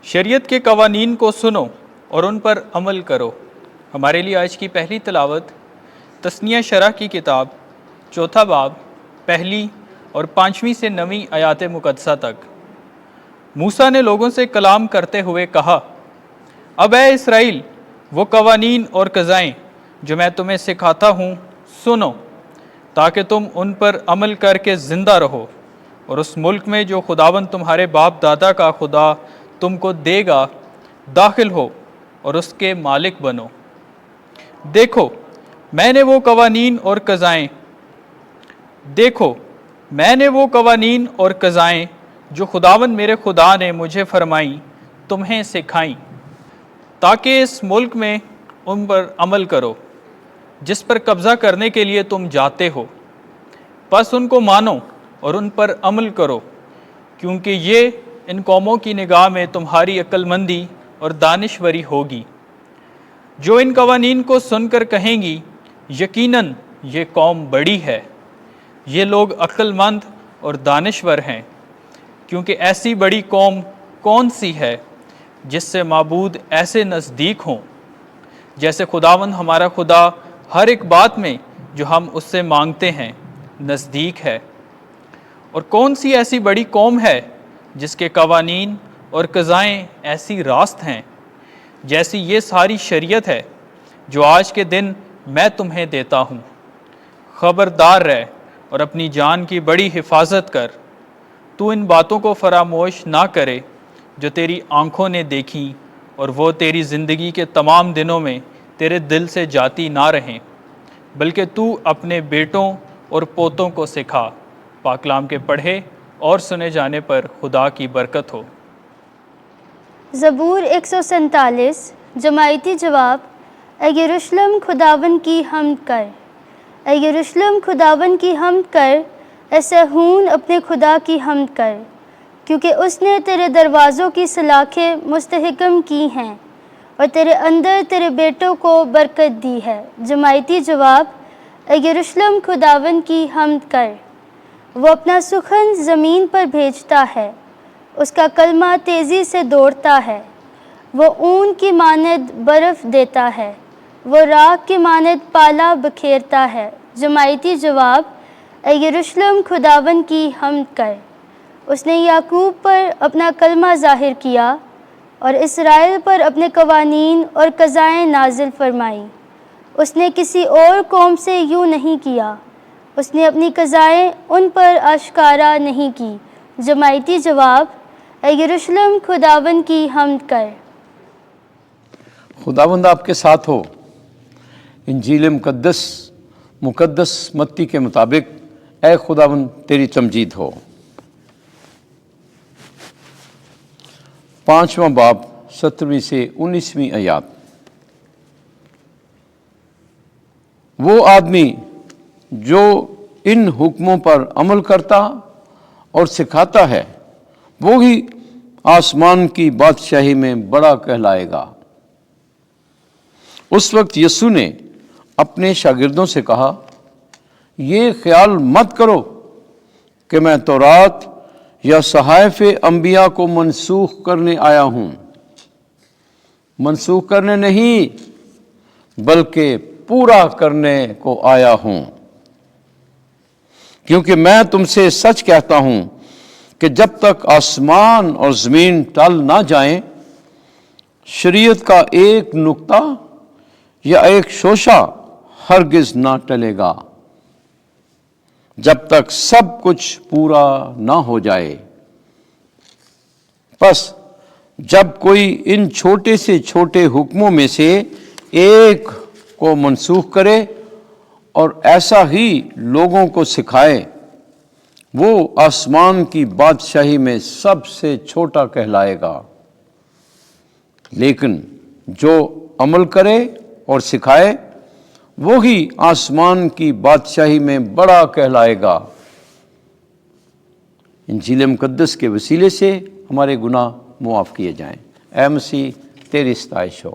شریعت کے قوانین کو سنو اور ان پر عمل کرو۔ ہمارے لیے آج کی پہلی تلاوت تثنیہ شرح کی کتاب 4 باب 1 اور 5 سے 9 آیات مقدسہ تک۔ موسیٰ نے لوگوں سے کلام کرتے ہوئے کہا، اب اے اسرائیل، وہ قوانین اور قضائیں جو میں تمہیں سکھاتا ہوں سنو، تاکہ تم ان پر عمل کر کے زندہ رہو اور اس ملک میں جو خداوند تمہارے باپ دادا کا خدا تم کو دے گا داخل ہو اور اس کے مالک بنو۔ دیکھو میں نے وہ قوانین اور قضائیں جو خداوند میرے خدا نے مجھے فرمائیں تمہیں سکھائیں، تاکہ اس ملک میں ان پر عمل کرو جس پر قبضہ کرنے کے لیے تم جاتے ہو۔ پس ان کو مانو اور ان پر عمل کرو، کیونکہ یہ ان قوموں کی نگاہ میں تمہاری عقل مندی اور دانشوری ہوگی۔ جو ان قوانین کو سن کر کہیں گی، یقیناً یہ قوم بڑی ہے، یہ لوگ عقل مند اور دانشور ہیں، کیونکہ ایسی بڑی قوم کون سی ہے جس سے معبود ایسے نزدیک ہوں، جیسے خداوند ہمارا خدا ہر ایک بات میں جو ہم اس سے مانگتے ہیں نزدیک ہے۔ اور کون سی ایسی بڑی قوم ہے جس کے قوانین اور قضائیں ایسی راست ہیں جیسی یہ ساری شریعت ہے جو آج کے دن میں تمہیں دیتا ہوں۔ خبردار رہ اور اپنی جان کی بڑی حفاظت کر، تو ان باتوں کو فراموش نہ کرے جو تیری آنکھوں نے دیکھیں، اور وہ تیری زندگی کے تمام دنوں میں تیرے دل سے جاتی نہ رہیں، بلکہ تو اپنے بیٹوں اور پوتوں کو سکھا۔ پاک کلام کے پڑھے اور سنے جانے پر خدا کی برکت ہو۔ زبور 147 جماعتی جواب۔ اے یروشلم خداوند کی حمد کر، اے یروشلم خداوند کی حمد کر، اے صہیون اپنے خدا کی حمد کر، کیونکہ اس نے تیرے دروازوں کی سلاخیں مستحکم کی ہیں اور تیرے اندر تیرے بیٹوں کو برکت دی ہے۔ جماعتی جواب۔ اے یروشلم خداوند کی حمد کر، وہ اپنا سخن زمین پر بھیجتا ہے، اس کا کلمہ تیزی سے دوڑتا ہے، وہ اون کی مانند برف دیتا ہے، وہ راکھ کی مانند پالا بکھیرتا ہے۔ جماعتی جواب۔ اے یروشلم خداوند کی حمد کر، اس نے یعقوب پر اپنا کلمہ ظاہر کیا اور اسرائیل پر اپنے قوانین اور قضائیں نازل فرمائیں۔ اس نے کسی اور قوم سے یوں نہیں کیا، اس نے اپنی قضائیں ان پر آشکارا نہیں کی۔ جماعتی جواب۔ اے یروشلم خداوند کی حمد کر۔ خداوند آپ کے ساتھ ہو۔ انجیل مقدس متی کے مطابق اے خداوند تیری تمجید ہو۔ 5واں باب 17 سے 19 آیات۔ وہ آدمی جو ان حکموں پر عمل کرتا اور سکھاتا ہے، وہی آسمان کی بادشاہی میں بڑا کہلائے گا۔ اس وقت یسوع نے اپنے شاگردوں سے کہا، یہ خیال مت کرو کہ میں تورات یا صحائف انبیاء کو منسوخ کرنے آیا ہوں۔ منسوخ کرنے نہیں، بلکہ پورا کرنے کو آیا ہوں، کیونکہ میں تم سے سچ کہتا ہوں کہ جب تک آسمان اور زمین ٹل نہ جائیں، شریعت کا ایک نقطہ یا ایک شوشہ ہرگز نہ ٹلے گا، جب تک سب کچھ پورا نہ ہو جائے۔ پس جب کوئی ان چھوٹے سے چھوٹے حکموں میں سے ایک کو منسوخ کرے اور ایسا ہی لوگوں کو سکھائے، وہ آسمان کی بادشاہی میں سب سے چھوٹا کہلائے گا، لیکن جو عمل کرے اور سکھائے، وہی آسمان کی بادشاہی میں بڑا کہلائے گا۔ انجیل مقدس کے وسیلے سے ہمارے گناہ معاف کیے جائیں۔ اے مسیح تیری ستائش ہو۔